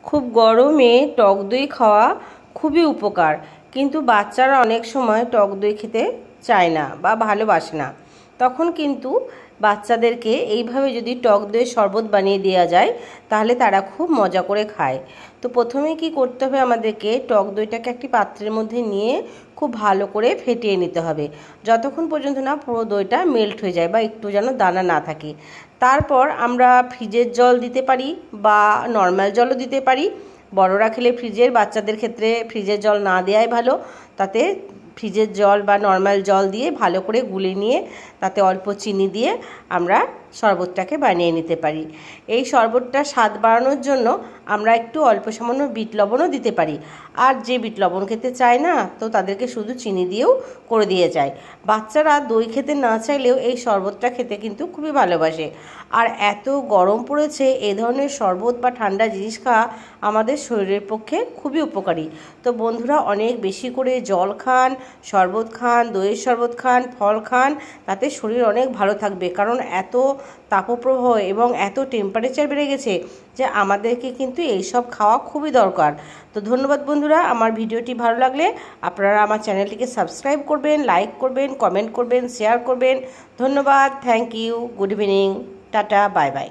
খুব গরমে টক দই খাওয়া খুবই উপকার, কিন্তু বাচ্চারা অনেক সময় টক দই খেতে চায় না বা ভালোবাসে না। তখন কিন্তু বাচ্চাদেরকে এইভাবে যদি টক দইয়ের শরবত বানিয়ে দেওয়া যায় তাহলে তারা খুব মজা করে খায়। তো প্রথমে কি করতে হবে, আমাদেরকে টক দইটাকে একটি পাত্রের মধ্যে নিয়ে খুব ভালো করে ফেটিয়ে নিতে হবে, যতক্ষণ পর্যন্ত না পুরো দইটা মেল্ট হয়ে যায় বা একটু যেন দানা না থাকে। তারপর আমরা ফ্রিজের জল দিতে পারি বা নর্মাল জলও দিতে পারি। বড়রা খেলে ফ্রিজের, বাচ্চাদের ক্ষেত্রে ফ্রিজের জল না দেওয়াই ভালো। তাতে ফ্রিজের জল বা নর্মাল জল দিয়ে ভালো করে গুলে নিয়ে তাতে অল্প চিনি দিয়ে আমরা শরবতটাকে বানিয়ে নিতে পারি। এই শরবতটা স্বাদ বাড়ানোর জন্য আমরা একটু অল্প সামান্য বিট লবণও দিতে পারি। আর যে বিট লবণ খেতে চায় না, তো তাদেরকে শুধু চিনি দিয়েও করে দিয়ে যায়। বাচ্চারা দই খেতে না চাইলেও এই শরবতটা খেতে কিন্তু খুবই ভালোবাসে। আর এত গরম পড়েছে, এ ধরনের শরবত বা ঠান্ডা জিনিস খাওয়া আমাদের শরীরের পক্ষে খুবই উপকারী। তো বন্ধুরা, অনেক বেশি করে জল খান, শরবত খান, দইয়ের শরবত খান, ফল খান, তাতে শরীর অনেক ভালো থাকবে। কারণ এত তাপপ্রবাহ এবং এত টেম্পারেচার বেড়ে গেছে যে আমাদেরকে কিন্তু এইসব খাওয়া খুবই দরকার। তো ধন্যবাদ বন্ধুরা, আমার ভিডিওটি ভালো লাগলে আপনারা আমার চ্যানেলটিকে সাবস্ক্রাইব করবেন, লাইক করবেন, কমেন্ট করবেন, শেয়ার করবেন। ধন্যবাদ, thank you, good evening, tata, bye by.